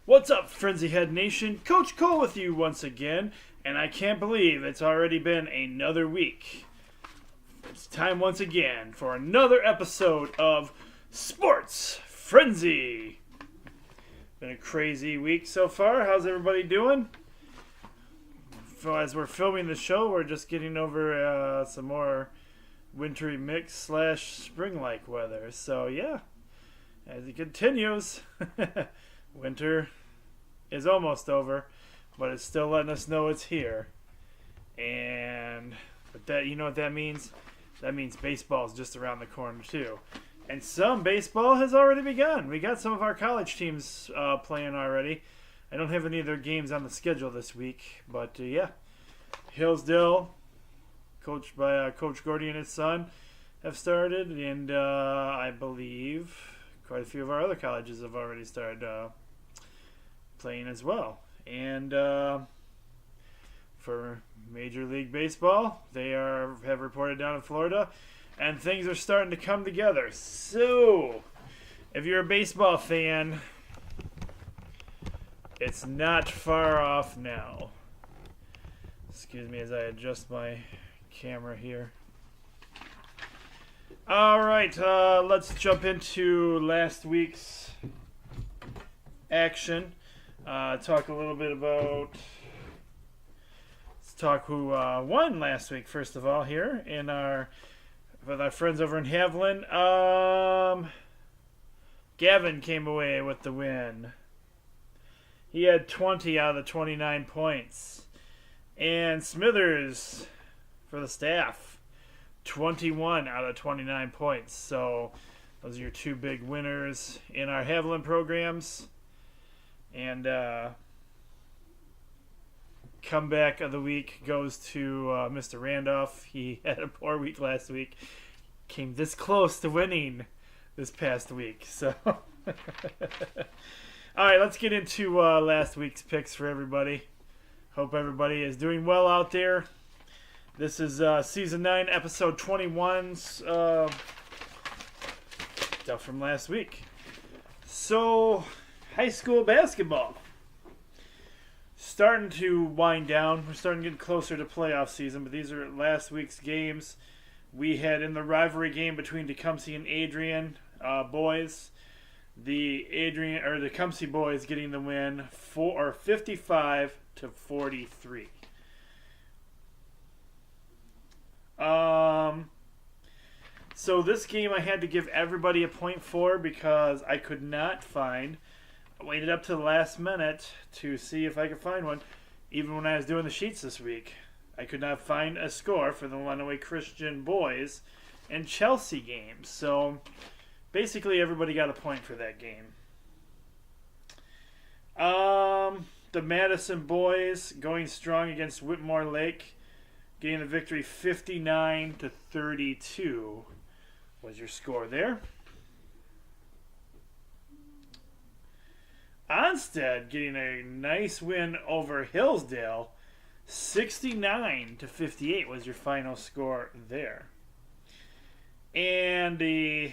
What's up, Frenzy Head Nation? Coach Cole with you once again, and I can't believe it's already been another week. It's time once again for another episode of Sports Frenzy. Been a crazy week so far. How's everybody doing? As we're filming the show, we're just getting over some more wintry mix / spring-like weather. So yeah, as it continues, winter is almost over, but it's still letting us know it's here. But that, you know what that means? That means baseball's just around the corner too. And some baseball has already begun. We got some of our college teams playing already. I don't have any of their games on the schedule this week, but yeah. Hillsdale, coached by Coach Gordy and his son, have started, and I believe quite a few of our other colleges have already started playing as well. And for Major League Baseball, they have reported down in Florida, and things are starting to come together. So, if you're a baseball fan, it's not far off now. Excuse me as I adjust my camera here. All right, let's jump into last week's action. Talk a little bit about. Let's talk who won last week. First of all, here with our friends over in Haviland. Gavin came away with the win. He had 20 out of the 29 points, and Smithers for the staff, 21 out of 29 points. So those are your two big winners in our Haviland programs. And comeback of the week goes to Mr. Randolph. He had a poor week last week. Came this close to winning this past week. So, all right, let's get into last week's picks for everybody. Hope everybody is doing well out there. This is Season 9, Episode 21's stuff from last week. So, high school basketball. Starting to wind down. We're starting to get closer to playoff season, but these are last week's games. We had in the rivalry game between Tecumseh and Adrian boys. The Tecumseh boys getting the win 55-43. So this game I had to give everybody a point for because I could not find. I waited up to the last minute to see if I could find one. Even when I was doing the sheets this week, I could not find a score for the Lenawee Christian boys and Chelsea games. So basically everybody got a point for that game. The Madison boys going strong against Whitmore Lake, getting the victory 59-32 was your score there. Onstead getting a nice win over Hillsdale, 69-58 was your final score there. And the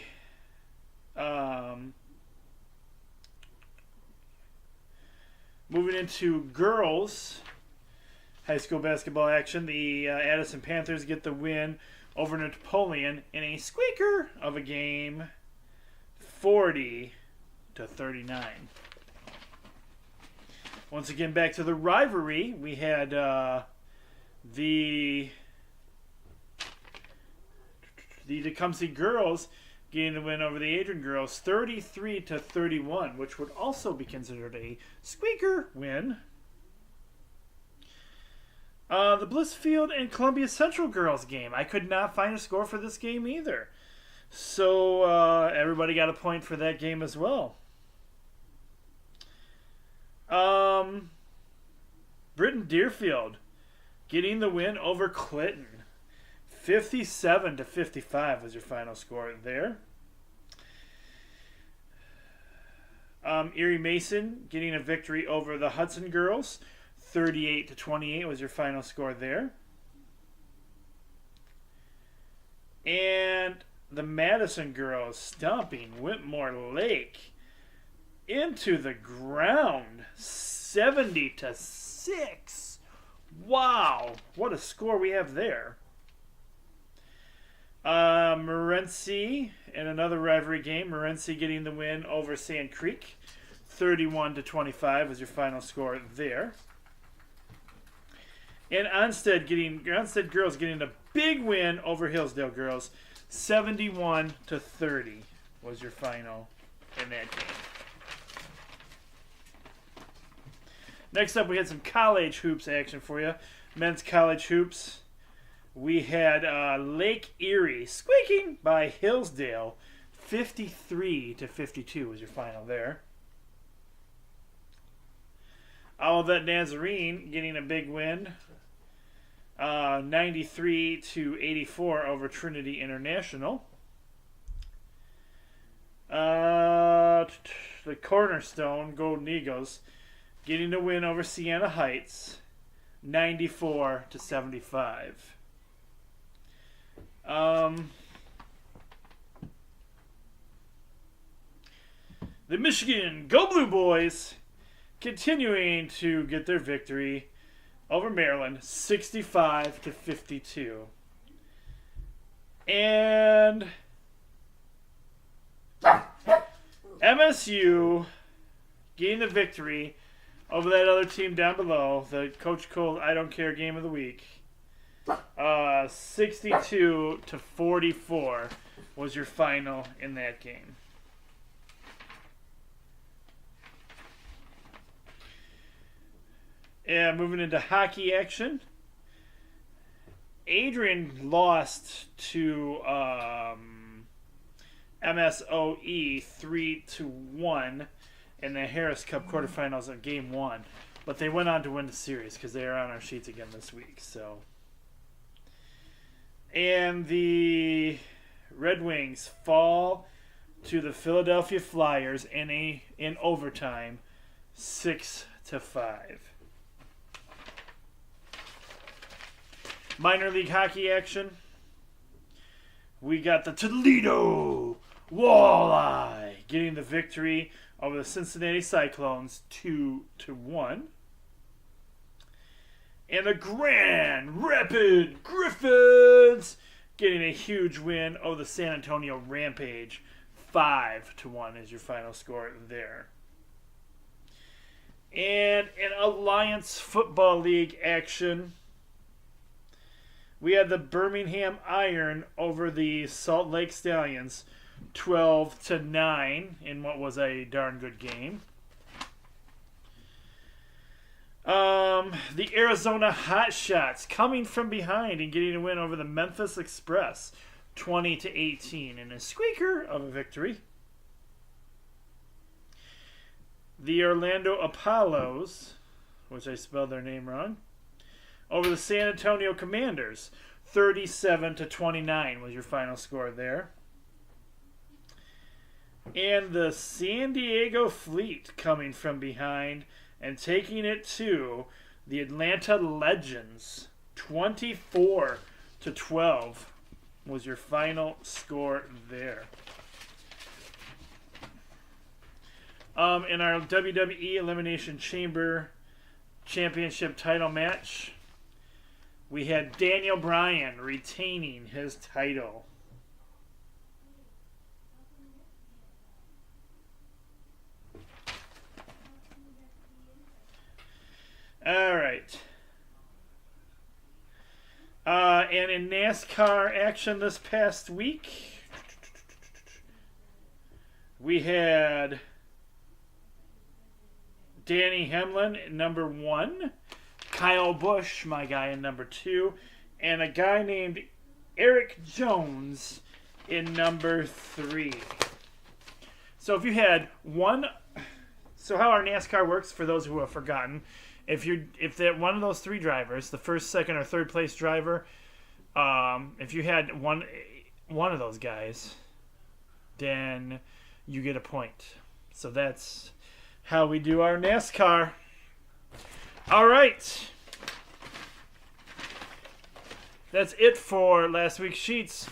moving into girls high school basketball action, the Addison Panthers get the win over Napoleon in a squeaker of a game, 40-39. Once again, back to the rivalry, we had the Tecumseh girls getting the win over the Adrian girls, 33-31, which would also be considered a squeaker win. The Blissfield and Columbia Central girls game. I could not find a score for this game either. So everybody got a point for that game as well. Britton Deerfield getting the win over Clinton. 57-55 was your final score there. Erie Mason getting a victory over the Hudson girls. 38-28 was your final score there. And the Madison girls stomping Whitmore Lake into the ground. 70-6. Wow. What a score we have there. Morenci in another rivalry game. Morenci getting the win over Sand Creek. 31-25 was your final score there. And Onstead girls getting a big win over Hillsdale girls. 71-30 was your final in that game. Next up, we had some college hoops action for you. Men's college hoops. We had Lake Erie squeaking by Hillsdale. 53-52 was your final there. Olivet Nazarene getting a big win. 93-84 over Trinity International. The Cornerstone Golden Eagles getting the win over Siena Heights. 94-75. The Michigan Go Blue Boys continuing to get their victory over Maryland, 65-52. And MSU getting the victory over that other team down below, the Coach Cole I Don't Care game of the week. 62-44 was your final in that game. And moving into hockey action, Adrian lost to MSOE 3-1 in the Harris Cup quarterfinals of Game 1. But they went on to win the series because they are on our sheets again this week. So, and the Red Wings fall to the Philadelphia Flyers in overtime, 6-5. Minor league hockey action. We got the Toledo Walleye getting the victory over the Cincinnati Cyclones 2-1. And the Grand Rapid Griffins getting a huge win over the San Antonio Rampage 5-1 is your final score there. And in Alliance Football League action, we had the Birmingham Iron over the Salt Lake Stallions 12-9 in what was a darn good game. The Arizona Hotshots coming from behind and getting a win over the Memphis Express 20-18 in a squeaker of a victory. The Orlando Apollos, which I spelled their name wrong, over the San Antonio Commanders 37-29 was your final score there. And the San Diego Fleet coming from behind and taking it to the Atlanta Legends 24-12 was your final score there. In our WWE Elimination Chamber Championship title match, we had Daniel Bryan retaining his title. All right. And in NASCAR action this past week, we had Danny Hamlin at number 1, Kyle Busch, my guy, in number 2, and a guy named Eric Jones in number 3. So if you had one, so how our NASCAR works, for those who have forgotten, if that one of those 3 drivers, the first, second, or third place driver, if you had one of those guys, then you get a point. So that's how we do our NASCAR. All right. That's it for last week's sheets.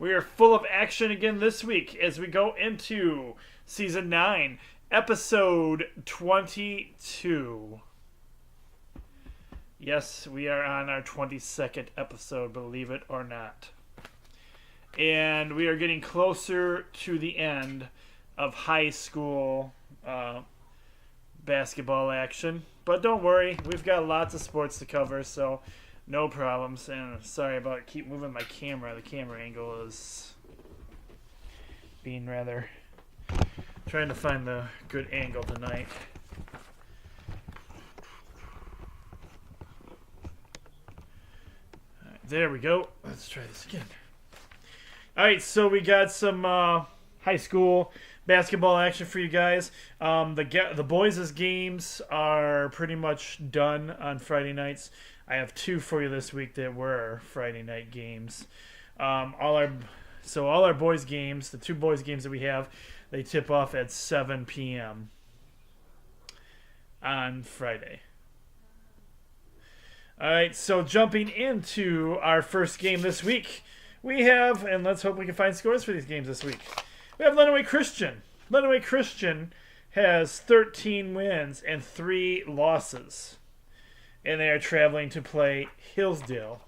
We are full of action again this week as we go into Season 9, Episode 22. Yes, we are on our 22nd episode, believe it or not. And we are getting closer to the end of high school basketball action. But don't worry, we've got lots of sports to cover, so no problems. And sorry about keep moving my camera. The camera angle is being rather... trying to find the good angle tonight. Alright, there we go. Let's try this again. Alright, so we got some high school basketball action for you guys. The boys' games are pretty much done on Friday nights. I have two for you this week that were Friday night games. All our boys' games, the two boys' games that we have, they tip off at 7 p.m. on Friday. All right, so jumping into our first game this week, we have, and let's hope we can find scores for these games this week. We have Lenawee Christian. Lenawee Christian has 13 wins and 3 losses. And they are traveling to play Hillsdale.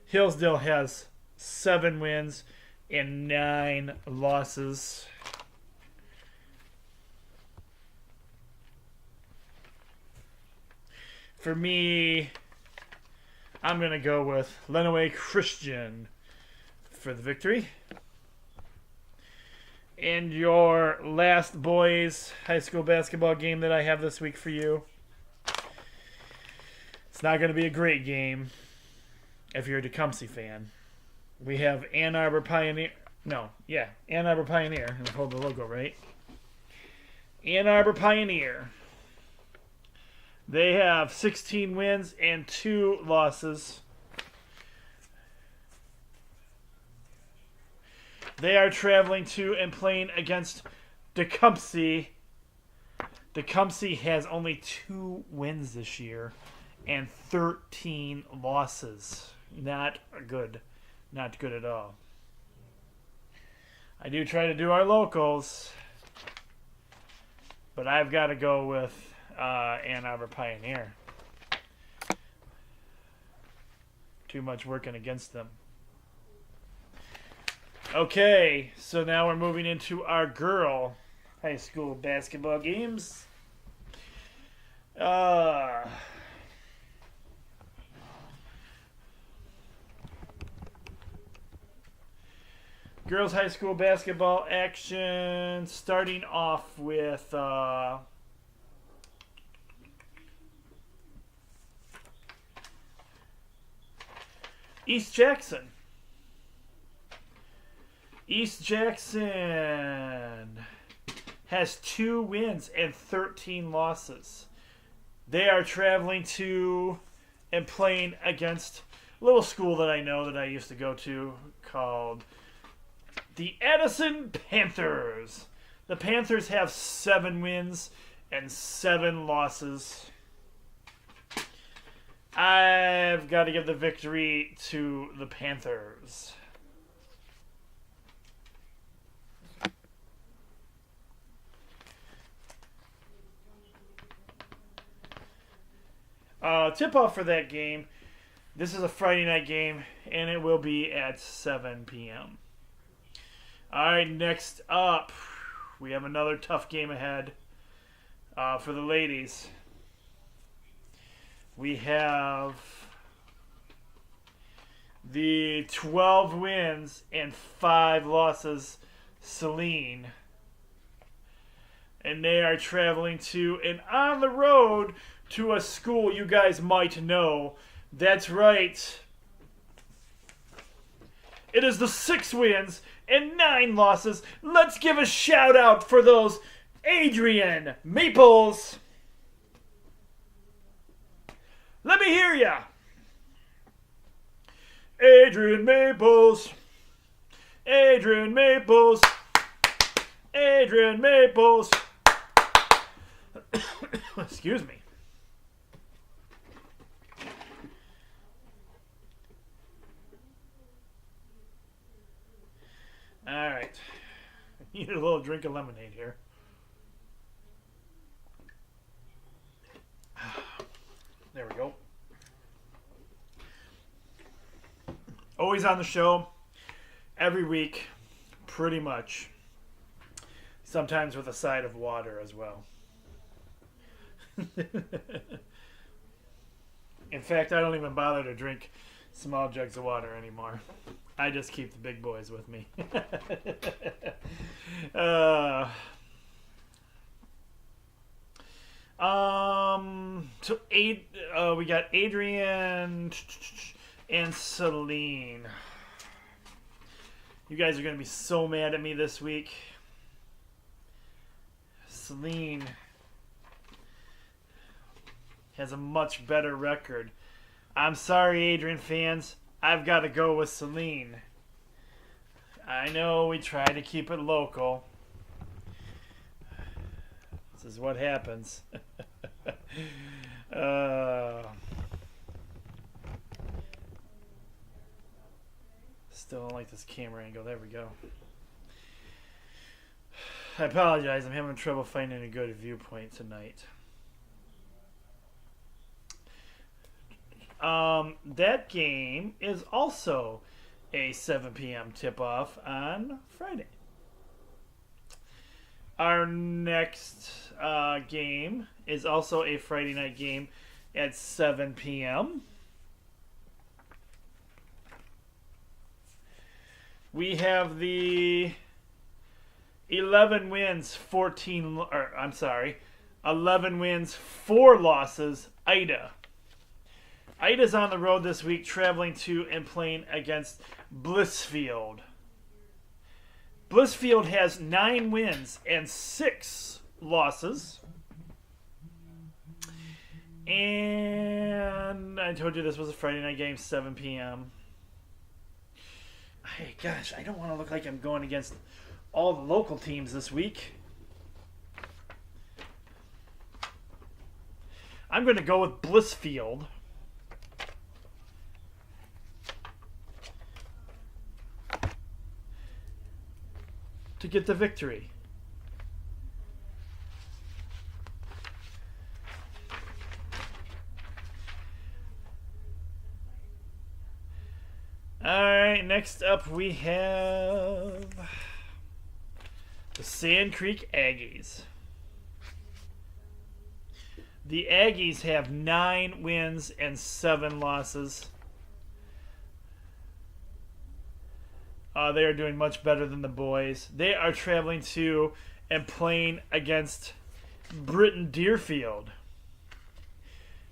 Hillsdale has 7 wins and 9 losses. For me, I'm going to go with Lenawee Christian for the victory. And your last boys high school basketball game that I have this week for you. It's not going to be a great game if you're a Tecumseh fan. We have Ann Arbor Pioneer. Ann Arbor Pioneer. And hold the logo right. Ann Arbor Pioneer. They have 16 wins and 2 losses. They are traveling to and playing against Tecumseh. Tecumseh has only 2 wins this year and 13 losses. Not good. Not good at all. I do try to do our locals, but I've got to go with Ann Arbor Pioneer. Too much working against them. Okay, so now we're moving into our girl high school basketball games. Girls high school basketball action, starting off with East Jackson. East Jackson has 2 wins and 13 losses. They are traveling to and playing against a little school that I know that I used to go to called the Addison Panthers. The Panthers have 7 wins and 7 losses. I've got to give the victory to the Panthers. Tip-off for that game. This is a Friday night game, and it will be at 7 p.m. All right, next up, we have another tough game ahead for the ladies. We have the 12 wins and 5 losses, Celine. And they are traveling to and on the road to a school you guys might know. That's right. It is the 6 wins and 9 losses. Let's give a shout out for those Adrian Maples. Let me hear ya. Adrian Maples. Adrian Maples. Adrian Maples. Excuse me. right. I need a little drink of lemonade here. There we go. Always on the show. Every week. Pretty much. Sometimes with a side of water as well. In fact, I don't even bother to drink small jugs of water anymore. I just keep the big boys with me. We got Adrian and Celine. You guys are going to be so mad at me this week. Celine has a much better record. I'm sorry, Adrian fans. I've got to go with Celine. I know we try to keep it local. This is what happens. Still don't like this camera angle. There we go. I apologize. I'm having trouble finding a good viewpoint tonight. That game is also a 7 p.m. tip-off on Friday. Our next game is also a Friday night game at 7 p.m. We have the 11 wins, 11 wins, 4 losses, Ida. Ida's on the road this week, traveling to and playing against Blissfield. Blissfield has 9 wins and 6 losses. And I told you this was a Friday night game, 7 p.m. Hey, gosh, I don't want to look like I'm going against all the local teams this week. I'm going to go with Blissfield. To get the victory. Alright, next up we have the Sand Creek Aggies. The Aggies have 9 wins and 7 losses. They are doing much better than the boys. They are traveling to and playing against Britton Deerfield.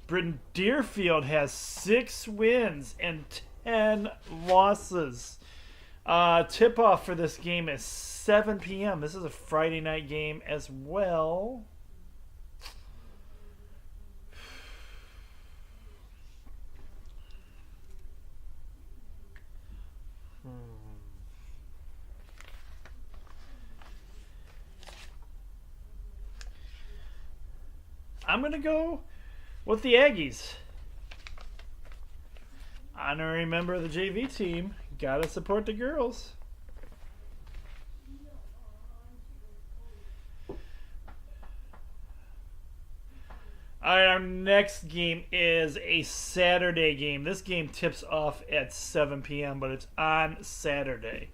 Britton Deerfield has 6 wins and 10 losses. Tip-off for this game is 7 p.m. This is a Friday night game as well. I'm going to go with the Aggies. Honorary member of the JV team. Gotta support the girls. Alright, our next game is a Saturday game. This game tips off at 7 p.m., but it's on Saturday.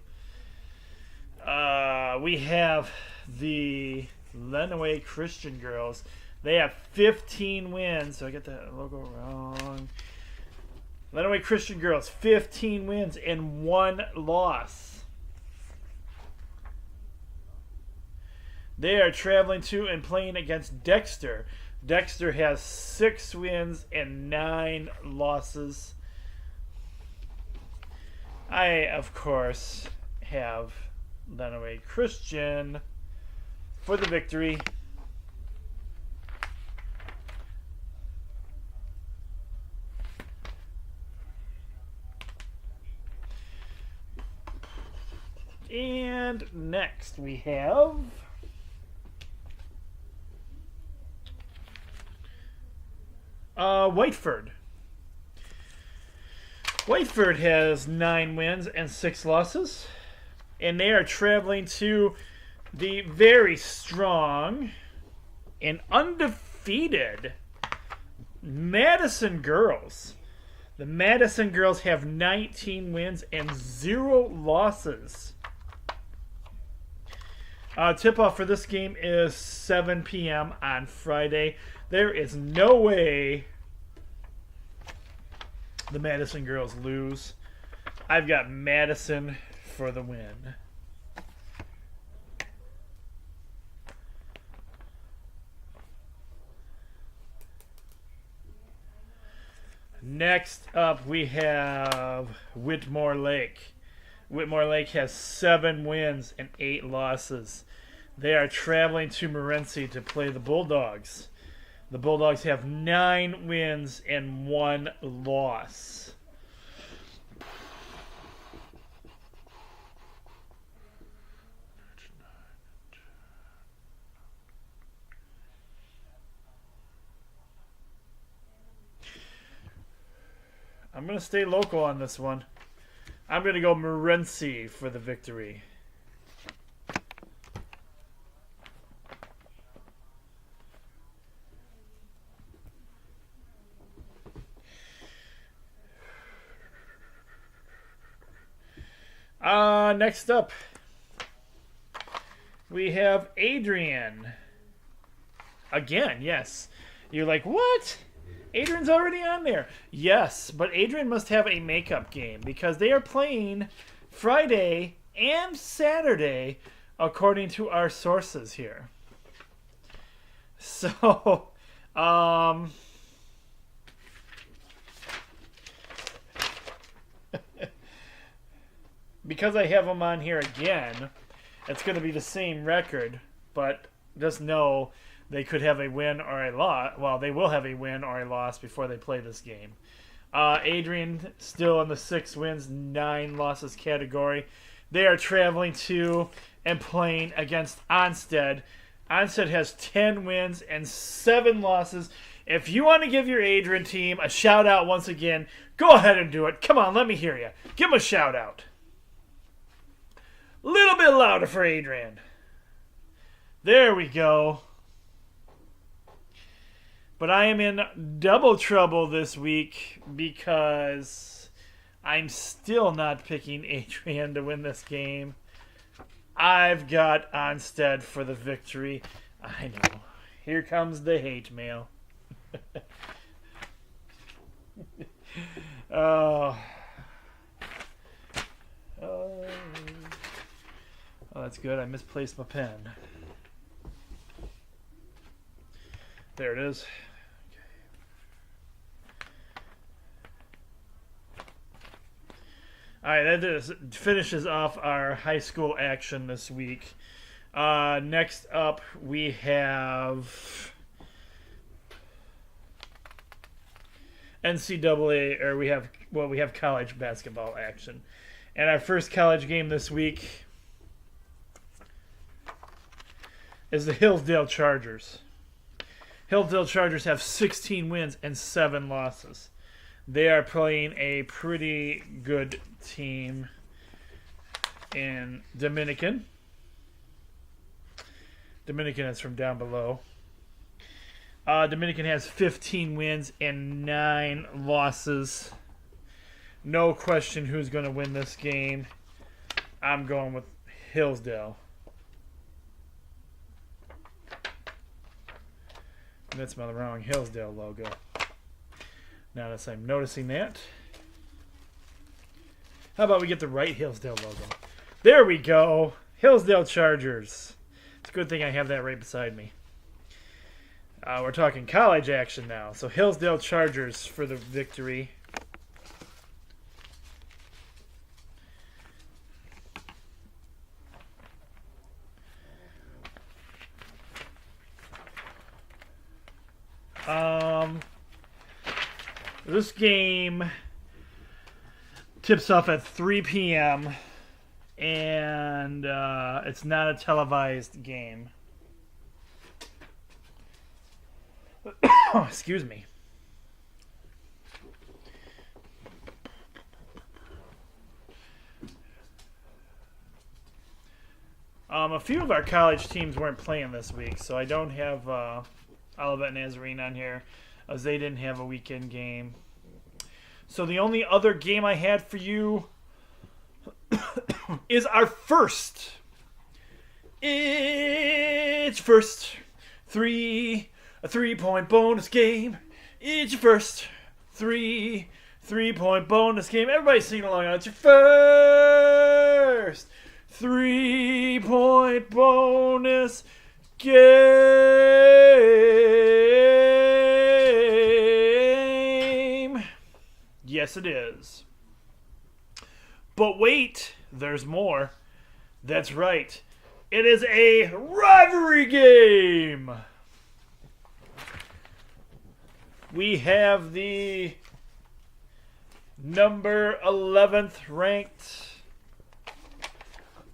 We have the Lenawee Christian girls. They have 15 wins. So I get that logo wrong. Lenawee Christian girls, 15 wins and 1 loss. They are traveling to and playing against Dexter. Dexter has 6 wins and 9 losses. I, of course, have Lenawee Christian for the victory. And next we have Whiteford. Whiteford has 9 wins and 6 losses. and they are traveling to the very strong and undefeated Madison Girls. The Madison Girls have 19 wins and 0 losses. Tip-off for this game is 7 p.m. on Friday. There is no way the Madison Girls lose. I've got Madison for the win. Next up, we have Whitmore Lake. Whitmore Lake has 7 wins and 8 losses. They are traveling to Morenci to play the Bulldogs. The Bulldogs have 9 wins and 1 loss. I'm going to stay local on this one. I'm going to go Morenci for the victory. Next up, we have Adrian. Again, yes. You're like, what? Adrian's already on there. Yes, but Adrian must have a makeup game because they are playing Friday and Saturday, according to our sources here. So, because I have them on here again, it's going to be the same record, but just know they could have a win or a loss. Well, they will have a win or a loss before they play this game. Adrian still in the 6 wins, 9 losses category. They are traveling to and playing against Onstead. Onstead has 10 wins and 7 losses. If you want to give your Adrian team a shout out once again, go ahead and do it. Come on, let me hear you. Give them a shout out. A little bit louder for Adrian. There we go. But I am in double trouble this week because I'm still not picking Adrian to win this game. I've got Onstead for the victory. I know. Here comes the hate mail. Oh, that's good. I misplaced my pen. There it is. All right, that finishes off our high school action this week. Next up, we have NCAA, or we have college basketball action. And our first college game this week is the Hillsdale Chargers. Hillsdale Chargers have 16 wins and 7 losses. They are playing a pretty good team in Dominican. Dominican is from down below. Dominican has 15 wins and 9 losses. No question who's going to win this game. I'm going with Hillsdale. That's my wrong Hillsdale logo. Now that I'm noticing that. How about we get the right Hillsdale logo? There we go. Hillsdale Chargers. It's a good thing I have that right beside me. We're talking college action now. So Hillsdale Chargers for the victory. This game tips off at 3 p.m. and it's not a televised game. Excuse me. A few of our college teams weren't playing this week, so I don't have Olivet Nazarene on here, as they didn't have a weekend game. So the only other game I had for you is our first. It's first a 3-point bonus game. It's your first 3-point bonus game. Everybody sing along. It's your first 3-point bonus game. Yes, it is. But wait, there's more. That's right. It is a rivalry game. We have the number 11th ranked,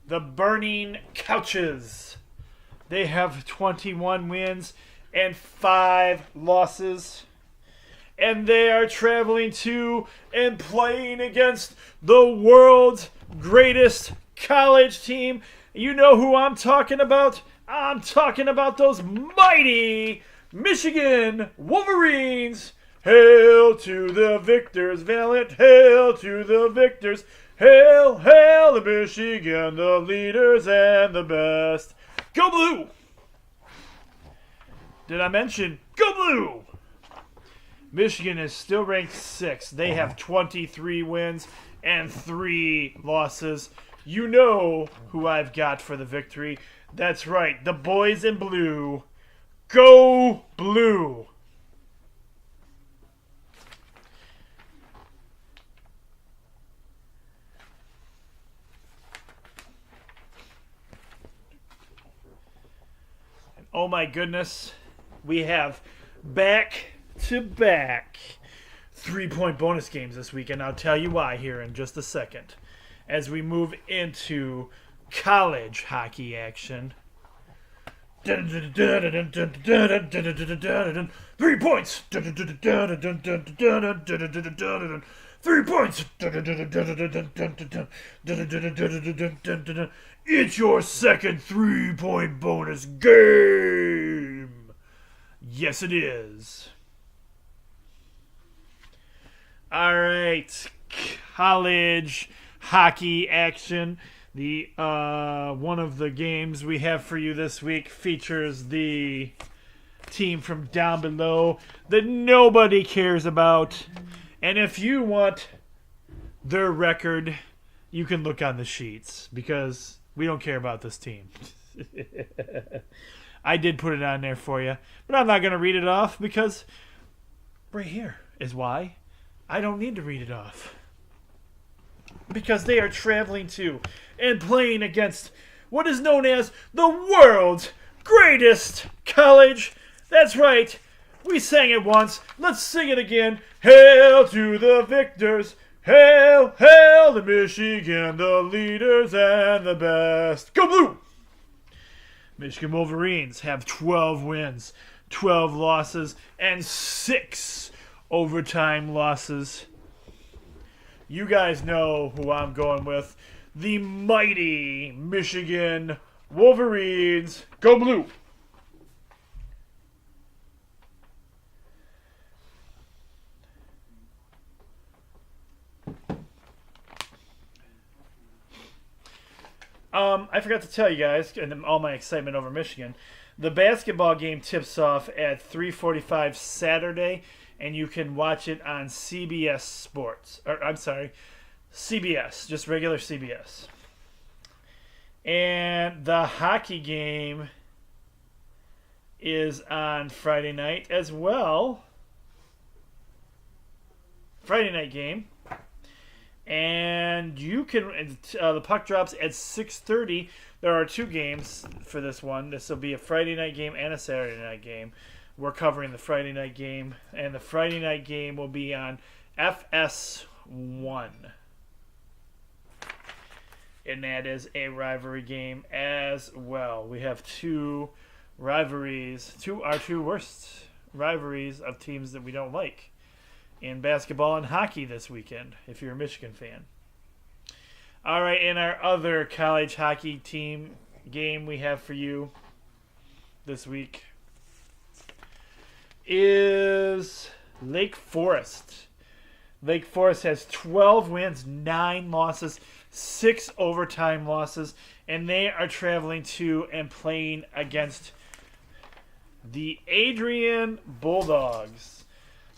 the Burning Couches. They have 21 wins and 5 losses. And they are traveling to and playing against the world's greatest college team. You know who I'm talking about? I'm talking about those mighty Michigan Wolverines. Hail to the victors, valiant. Hail to the victors. Hail, hail to Michigan, the leaders and the best. Go Blue! Did I mention Go Blue? Michigan is still ranked 6th. They have 23 wins and 3 losses. You know who I've got for the victory. That's right, the boys in blue. Go Blue! And oh my goodness, we have back-to-back 3-point bonus games this week, and I'll tell you why here in just a second. As we move into college hockey action. 3 points! 3 points! It's your second 3-point bonus game! Yes, it is. Alright, college hockey action. The one of the games we have for you this week features the team from down below that nobody cares about. And if you want their record, you can look on the sheets because we don't care about this team. I did put it on there for you, but I'm not going to read it off because right here is why I don't need to read it off. Because they are traveling to and playing against what is known as the world's greatest college. That's right. We sang it once. Let's sing it again. Hail to the victors. Hail, hail to Michigan, the leaders and the best. Go Blue! Michigan Wolverines have 12 wins, 12 losses, and 6 overtime losses. You guys know who I'm going with. The mighty Michigan Wolverines. Go Blue! I forgot to tell you guys, and all my excitement over Michigan, the basketball game tips off at 3:45 Saturday, and you can watch it on CBS Sports. Or, I'm sorry, CBS, just regular CBS. And the hockey game is on Friday night as well. Friday night game. And you can, the puck drops at 6:30. There are 2 games for this one. This will be a Friday night game and a Saturday night game. We're covering the Friday night game, and the Friday night game will be on FS1. And that is a rivalry game as well. We have 2 rivalries, our 2 worst rivalries of teams that we don't like in basketball and hockey this weekend, if you're a Michigan fan. All right, and our other college hockey team game we have for you this week is Lake Forest. Lake Forest has 12 wins, 9 losses, 6 overtime losses, and they are traveling to and playing against the Adrian Bulldogs.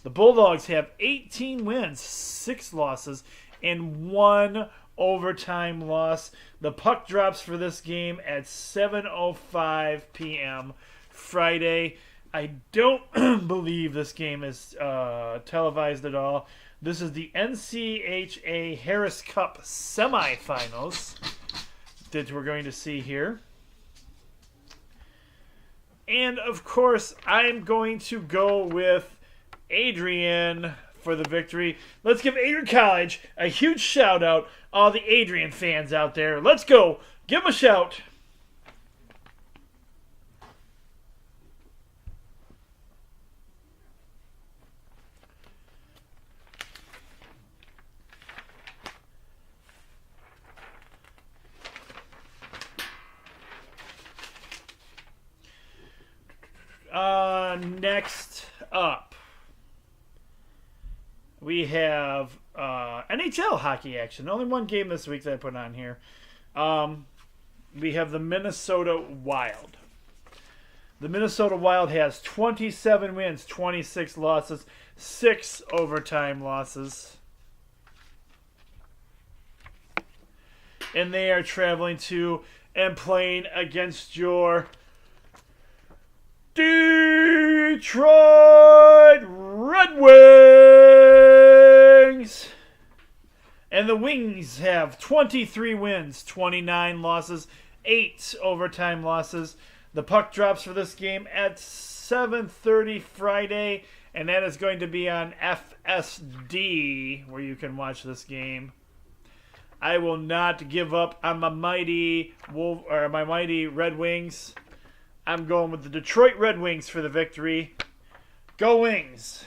The Bulldogs have 18 wins, 6 losses, and 1 overtime loss. The puck drops for this game at 7:05 p.m. Friday. I don't believe this game is televised at all. This is the NCHA Harris Cup semifinals that we're going to see here. And, of course, I'm going to go with Adrian for the victory. Let's give Adrian College a huge shout out. All the Adrian fans out there, let's go. Give them a shout. Next up, we have NHL hockey action. Only one game this week that I put on here. We have the Minnesota Wild. The Minnesota Wild has 27 wins, 26 losses, 6 overtime losses. And they are traveling to and playing against your Detroit Red Wings. And the Wings have 23 wins, 29 losses, 8 overtime losses. The puck drops for this game at 7:30 Friday, and that is going to be on FSD, where you can watch this game. I will not give up on my mighty Red Wings. I'm going with the Detroit Red Wings for the victory. Go Wings!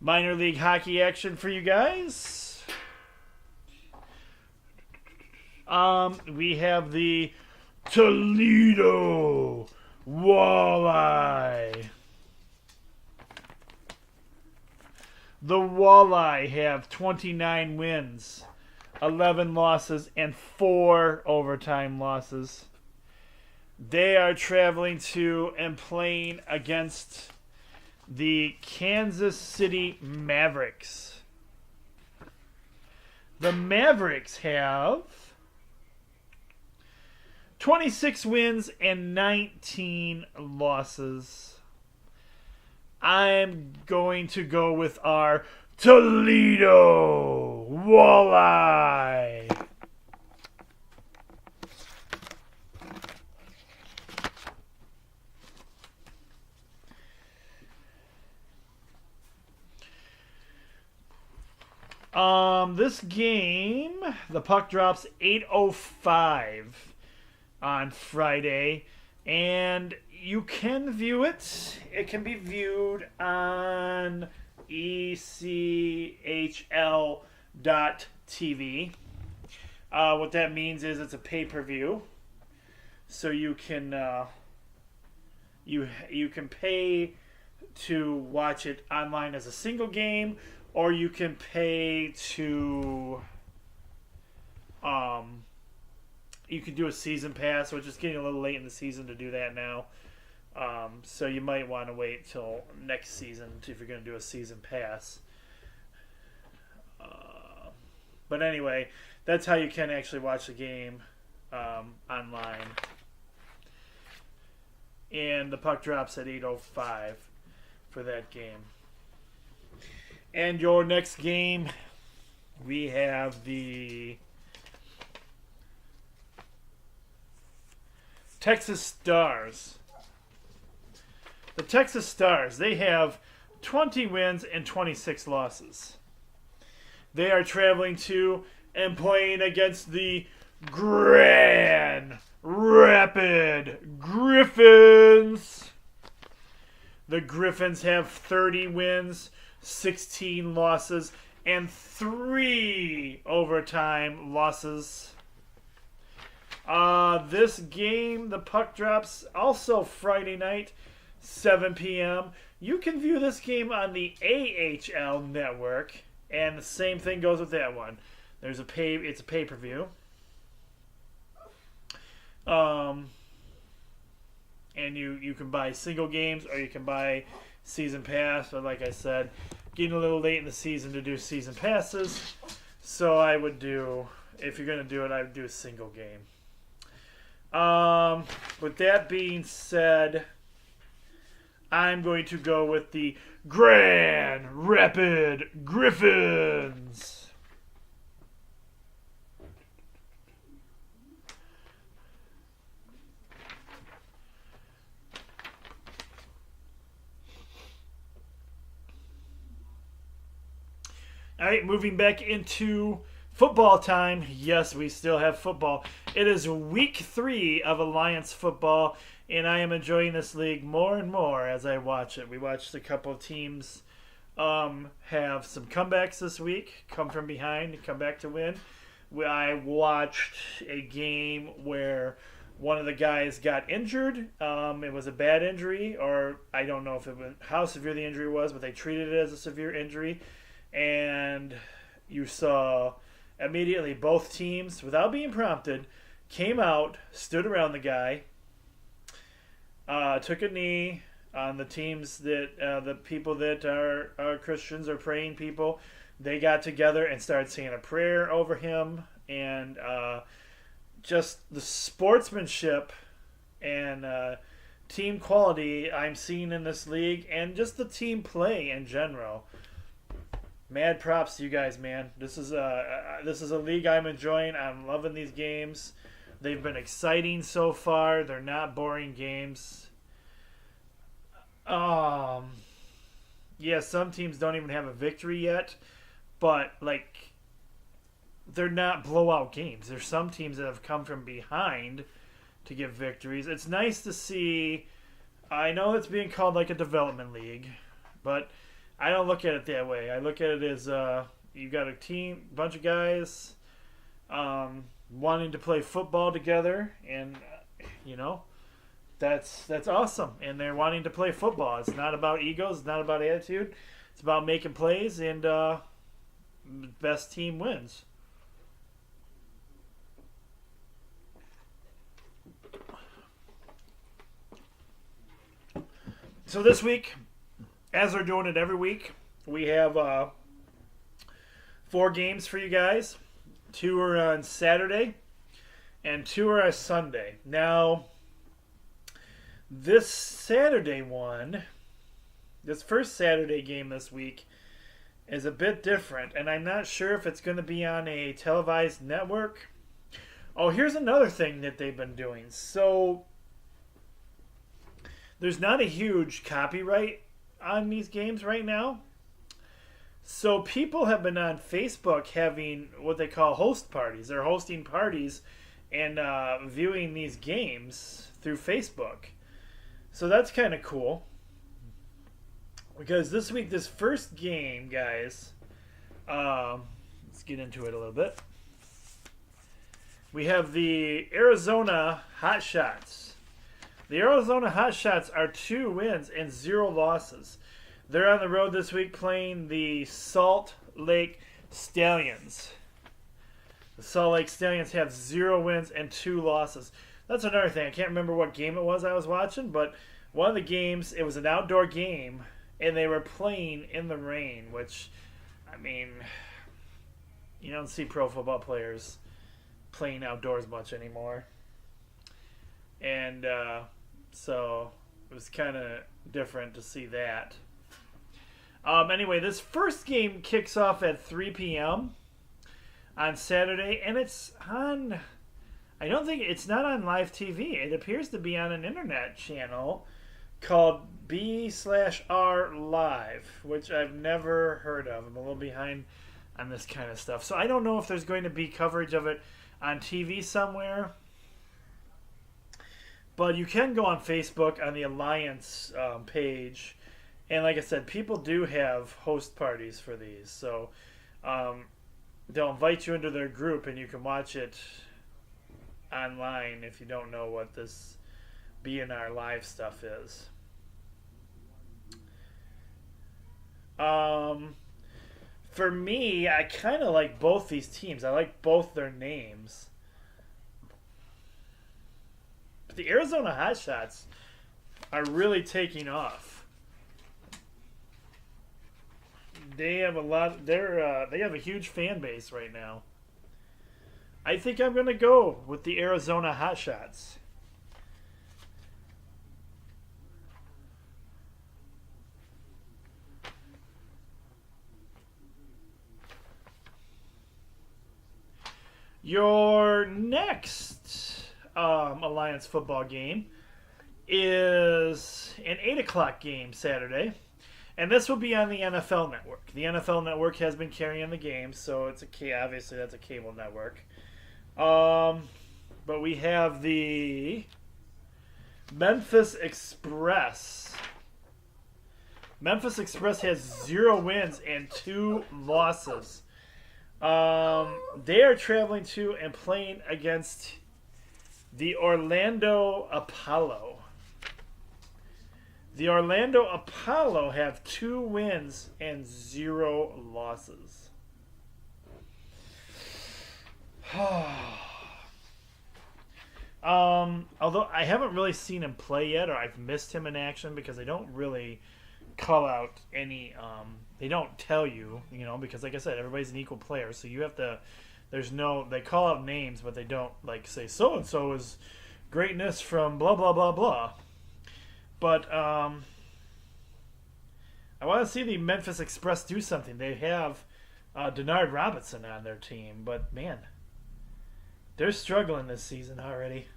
Minor league hockey action for you guys. We have the Toledo Walleye. The Walleye have 29 wins, 11 losses, and 4 overtime losses. They are traveling to and playing against the Kansas City Mavericks. The Mavericks have 26 wins and 19 losses. I'm going to go with our Toledo Walleye. This game, the puck drops 8:05 on Friday, and you can view it. It can be viewed on ECHL.TV. What that means is it's a pay-per-view, so you can you can pay to watch it online as a single game, or you can pay to you can do a season pass, which is getting a little late in the season to do that now. So you might want to wait till next season if you're going to do a season pass. But anyway, that's how you can actually watch the game online. And the puck drops at 8:05 for that game. And your next game, we have the Texas Stars. The Texas Stars, they have 20 wins and 26 losses. They are traveling to and playing against the Grand Rapid Griffins. The Griffins have 30 wins, 16 losses, and 3 overtime losses. This game, the puck drops also Friday night, 7 p.m. You can view this game on the AHL network, and the same thing goes with that one. It's a pay-per-view. And you can buy single games or you can buy season pass. But like I said, getting a little late in the season to do season passes. So I would do, if you're going to do it, I would do a single game. With that being said, I'm going to go with the Grand Rapid Griffins. All right, moving back into football time. Yes, we still have football. It is week 3 of Alliance football, and I am enjoying this league more and more as I watch it. We watched a couple of teams have some comebacks this week, come from behind and come back to win. I watched a game where one of the guys got injured. It was a bad injury, or I don't know how severe the injury was, but they treated it as a severe injury. And you saw immediately both teams, without being prompted, came out, stood around the guy, took a knee on the teams that the people that are Christians or praying people. They got together and started saying a prayer over him, and just the sportsmanship and team quality I'm seeing in this league, and just the team play in general. Mad props to you guys, man. This is a league I'm enjoying. I'm loving these games. They've been exciting so far. They're not boring games. Yeah, some teams don't even have a victory yet, but like they're not blowout games. There's some teams that have come from behind to get victories. It's nice to see. I know it's being called like a development league, but I don't look at it that way. I look at it as you got a team, bunch of guys wanting to play football together, and that's awesome. And they're wanting to play football. It's not about egos. It's not about attitude. It's about making plays, and best team wins. So this week, as we're doing it every week, we have 4 games for you guys. 2 are on Saturday, and 2 are on Sunday. Now, this Saturday one, this first Saturday game this week, is a bit different, and I'm not sure if it's going to be on a televised network. Oh, here's another thing that they've been doing. So, there's not a huge copyright on these games right now. So people have been on Facebook having what they call host parties. They're hosting parties and viewing these games through Facebook. So that's kind of cool. Because this week, this first game, guys, let's get into it a little bit. We have the Arizona Hotshots. The Arizona Hotshots are 2 wins and 0 losses. They're on the road this week playing the Salt Lake Stallions. The Salt Lake Stallions have 0 wins and 2 losses. That's another thing. I can't remember what game it was I was watching, but one of the games, it was an outdoor game, and they were playing in the rain, which, I mean, you don't see pro football players playing outdoors much anymore. And so it was kind of different to see that. Anyway, this first game kicks off at 3 p.m. on Saturday, and it's on, I don't think, it's not on live TV. It appears to be on an internet channel called B/R Live, which I've never heard of. I'm a little behind on this kind of stuff. So I don't know if there's going to be coverage of it on TV somewhere. But you can go on Facebook on the Alliance page And like I said, people do have host parties for these, so um, they'll invite you into their group, and you can watch it online if you don't know what this BNR live stuff is. Um, for me, I kind of like both these teams. I like both their names. But the Arizona Hotshots are really taking off. They have a lot. They have a huge fan base right now. I think I'm gonna go with the Arizona Hotshots. Your next Alliance football game is an 8 o'clock game Saturday. And this will be on the NFL Network. The NFL Network has been carrying the game, so obviously that's a cable network. But we have the Memphis Express. Memphis Express has 0 wins and 2 losses. They are traveling to and playing against the Orlando Apollo. The Orlando Apollo have 2 wins and 0 losses. Although I haven't really seen him play yet, or I've missed him in action because they don't really call out any. They don't tell you, because like I said, everybody's an equal player, so you have to. They call out names, but they don't say so and so is greatness from blah blah blah blah. But I want to see the Memphis Express do something. They have Denard Robinson on their team, but man, they're struggling this season already.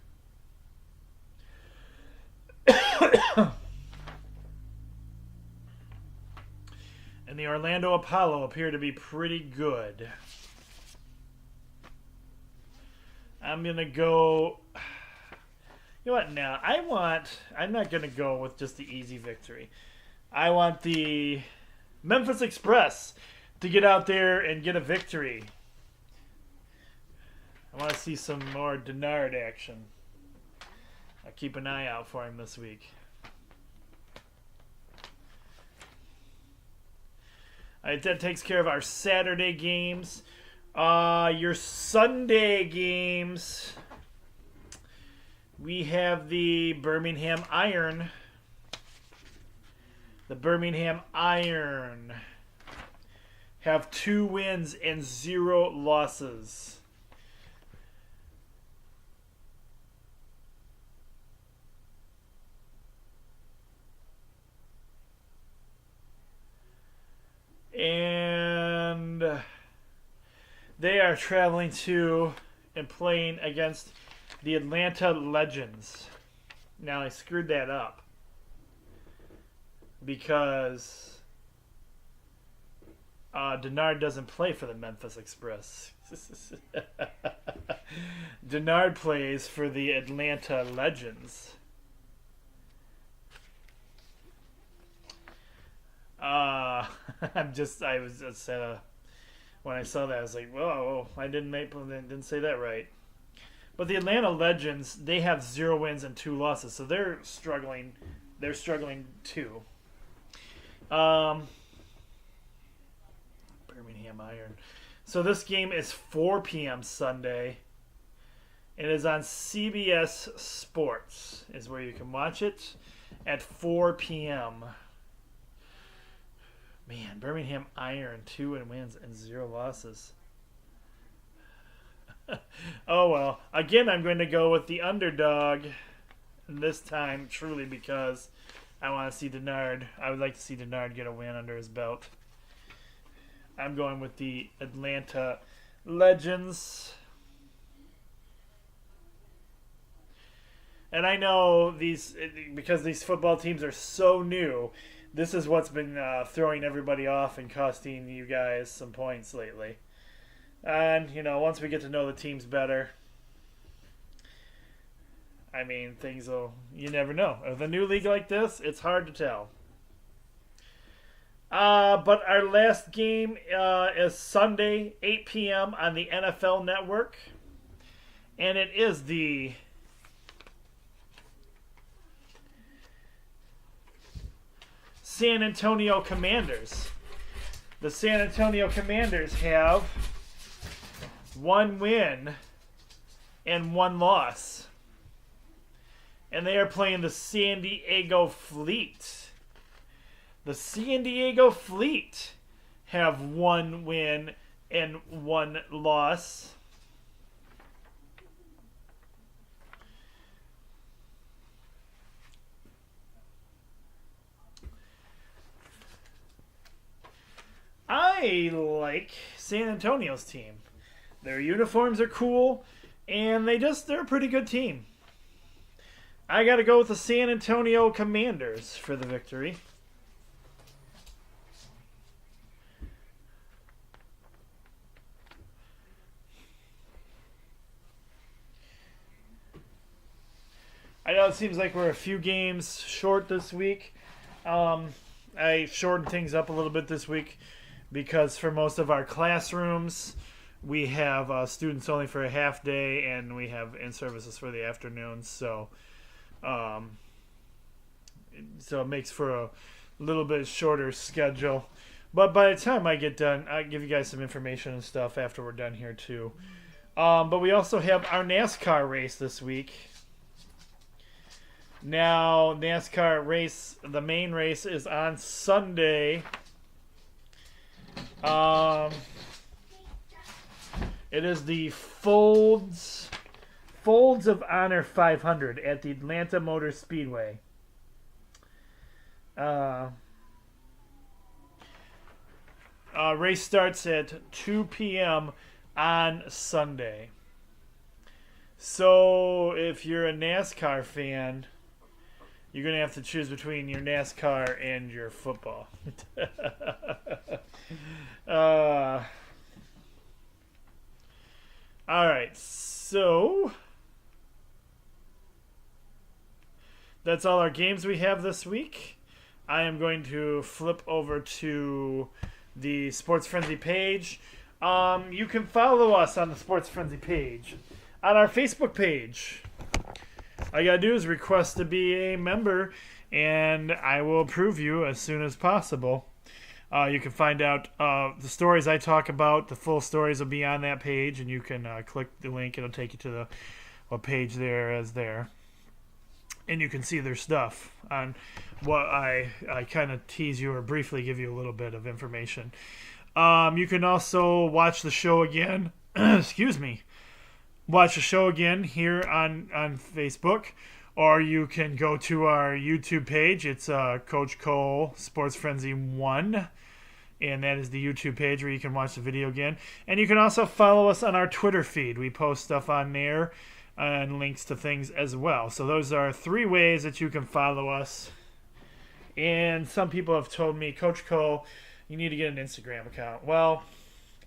And the Orlando Apollo appear to be pretty good. I'm going to go... You know what? Now, I'm not going to go with just the easy victory. I want the Memphis Express to get out there and get a victory. I want to see some more Denard action. I'll keep an eye out for him this week. All right, that takes care of our Saturday games. Your Sunday games... We have the Birmingham Iron. The Birmingham Iron have 2 wins and 0 losses. And they are traveling to and playing against the Atlanta Legends. Now I screwed that up because Denard doesn't play for the Memphis Express. Denard plays for the Atlanta Legends. I was just when I saw that I was like, whoa, I didn't say that right. But the Atlanta Legends, they have 0 wins and 2 losses, so they're struggling. They're struggling too. Birmingham Iron. So this game is 4 p.m. Sunday. It is on CBS Sports, is where you can watch it at 4 p.m. Man, Birmingham Iron, 2 wins and 0 losses. Oh well. Again, I'm going to go with the underdog. This time, truly, because I want to see Denard. I would like to see Denard get a win under his belt. I'm going with the Atlanta Legends. And I know because these football teams are so new, this is what's been throwing everybody off and costing you guys some points lately. And, once we get to know the teams better, I mean, you never know. With a new league like this, it's hard to tell. But our last game is Sunday, 8 p.m. on the NFL Network. And it is the San Antonio Commanders. The San Antonio Commanders have 1 win and 1 loss. And they are playing the San Diego Fleet. The San Diego Fleet have 1 win and 1 loss. I like San Antonio's team. Their uniforms are cool, and they're a pretty good team. I got to go with the San Antonio Commanders for the victory. I know it seems like we're a few games short this week. I shortened things up a little bit this week because for most of our classrooms, we have students only for a half day, and we have in-services for the afternoons. So it makes for a little bit shorter schedule. But by the time I get done, I'll give you guys some information and stuff after we're done here too. But we also have our NASCAR race this week. Now, NASCAR race, the main race is on Sunday. It is the Folds of Honor 500 at the Atlanta Motor Speedway. Race starts at 2 p.m. on Sunday. So, if you're a NASCAR fan, you're going to have to choose between your NASCAR and your football. All right, so that's all our games we have this week. I am going to flip over to the Sports Frenzy page. You can follow us on the Sports Frenzy page. On our Facebook page, all you gotta do is request to be a member, and I will approve you as soon as possible. You can find out the stories I talk about. The full stories will be on that page, and you can click the link. It'll take you to the page there is there. And you can see their stuff on what I kind of tease you or briefly give you a little bit of information. You can also watch the show again. Excuse me. Watch the show again here on Facebook, or you can go to our YouTube page. It's Coach Cole Sports Frenzy 1, and that is the YouTube page where you can watch the video again. And you can also follow us on our Twitter feed. We post stuff on there and links to things as well. So those are 3 ways that you can follow us. And some people have told me, Coach Cole, you need to get an Instagram account. Well,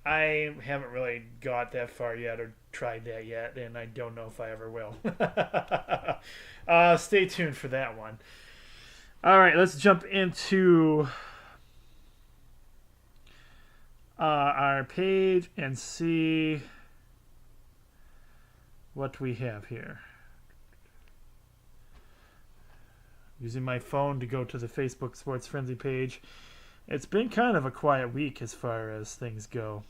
I haven't really got that far yet or tried that yet, and I don't know if I ever will. Stay tuned for that one. All right, let's jump into our page and see what we have here. Using my phone to go to the Facebook Sports Frenzy page. It's been kind of a quiet week as far as things go.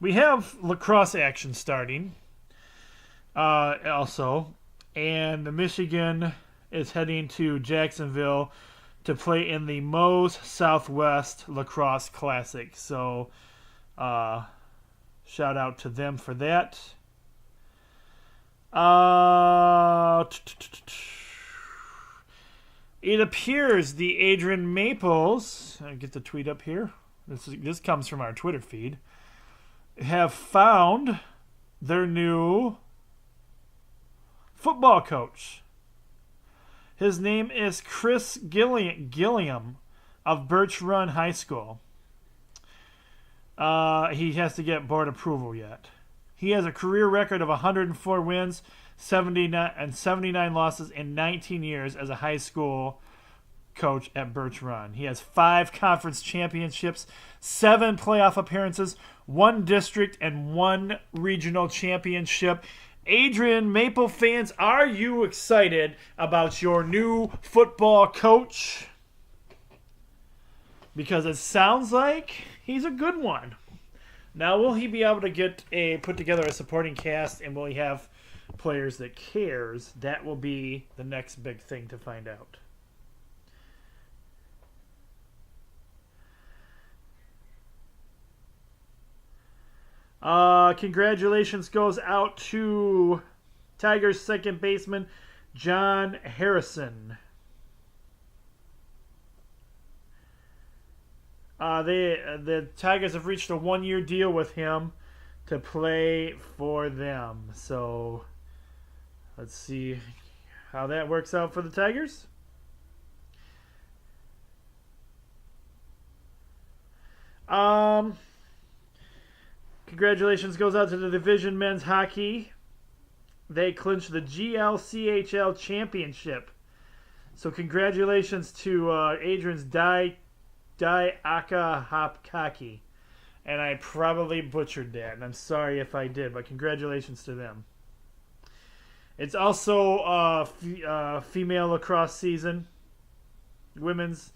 We have lacrosse action starting also, and Michigan is heading to Jacksonville to play in the Moe's Southwest Lacrosse Classic. So shout out to them for that. It appears the Adrian Maples, I'll get the tweet up here. This comes from our Twitter feed. Have found their new football coach. His name is Chris Gilliam of Birch Run High School. He has to get board approval yet. He has a career record of 104 wins, 79 losses in 19 years as a high school coach at Birch Run. He has 5 conference championships, 7 playoff appearances, 1 district, and 1 regional championship. Adrian, Maple fans, are you excited about your new football coach? Because it sounds like he's a good one. Now, will he be able to put together a supporting cast, and will he have players that cares? That will be the next big thing to find out. Congratulations goes out to Tigers second baseman John Harrison. The Tigers have reached a 1-year deal with him to play for them. So let's see how that works out for the Tigers. Congratulations goes out to the Division Men's Hockey. They clinched the GLCHL Championship. So congratulations to Adrian's Akahapkaki. And I probably butchered that, and I'm sorry if I did, but congratulations to them. It's also female lacrosse season, women's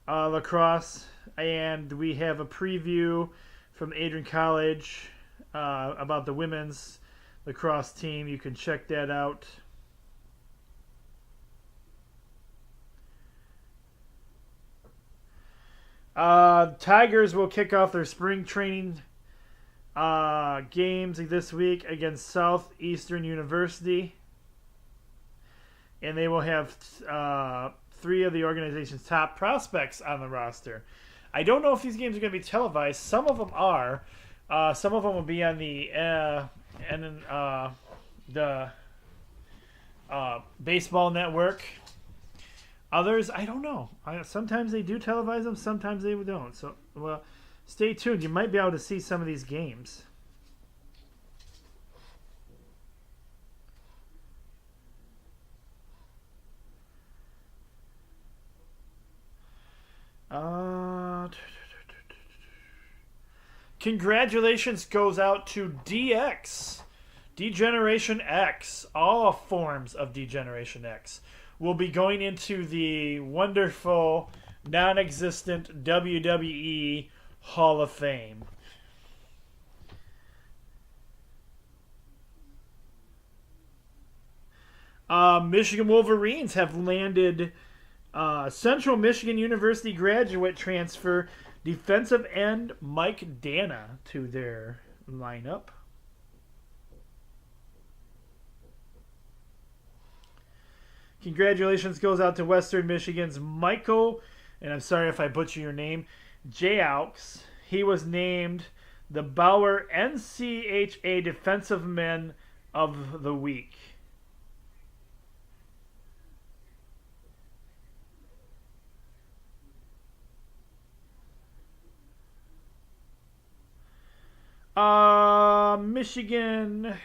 lacrosse, and we have a preview from Adrian College about the women's lacrosse team. You can check that out. Tigers will kick off their spring training games this week against Southeastern University. And they will have 3 of the organization's top prospects on the roster. I don't know if these games are going to be televised. Some of them are. Some of them will be on the baseball network. Others, I don't know. Sometimes they do televise them, sometimes they don't. So, well, stay tuned. You might be able to see some of these games. Congratulations goes out to DX. D-Generation X. All forms of D-Generation X will be going into the wonderful, non-existent WWE Hall of Fame. Michigan Wolverines have landed Central Michigan University graduate transfer defensive end Mike Dana to their lineup. Congratulations goes out to Western Michigan's Michael, and I'm sorry if I butcher your name, Jaux. He was named the Bauer NCHA Defensive Men of the Week. Michigan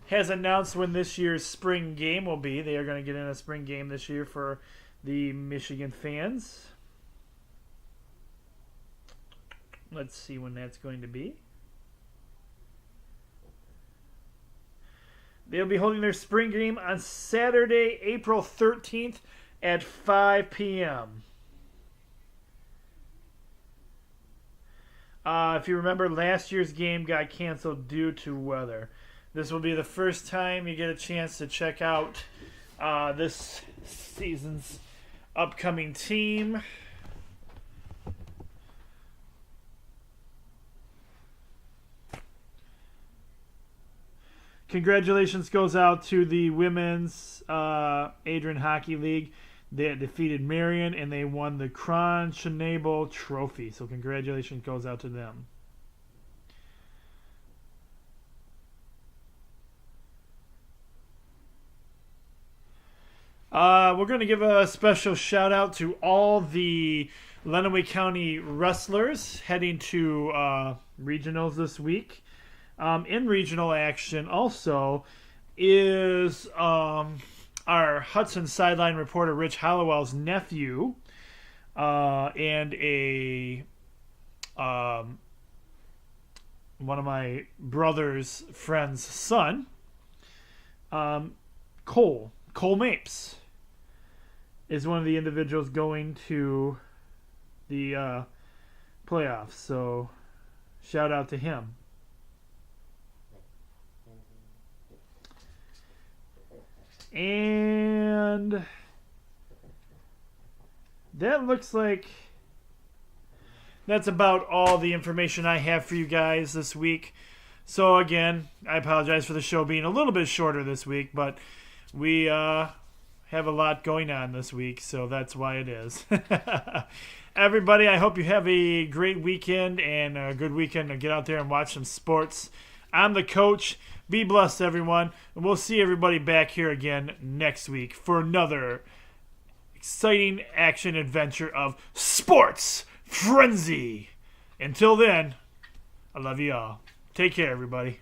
has announced when this year's spring game will be. They are going to get in a spring game this year for the Michigan fans. Let's see when that's going to be. They'll be holding their spring game on Saturday, April 13th at 5 p.m. If you remember, last year's game got canceled due to weather. This will be the first time you get a chance to check out this season's upcoming team. Congratulations goes out to the women's Adrian Hockey League. They defeated Marion and they won the Kron Schnabel Trophy. So congratulations goes out to them. We're going to give a special shout out to all the Lenawee County wrestlers heading to regionals this week. In regional action also is our Hudson sideline reporter Rich Hollowell's nephew, and one of my brother's friend's son, Cole Mapes, is one of the individuals going to the playoffs. So shout out to him. And that looks like that's about all the information I have for you guys this week. So again, I apologize for the show being a little bit shorter this week, but we have a lot going on this week, so that's why it is. Everybody, I hope you have a great weekend and a good weekend to get out there and watch some sports. I'm the coach. Be blessed, everyone. And we'll see everybody back here again next week for another exciting action adventure of Sports Frenzy. Until then, I love you all. Take care, everybody.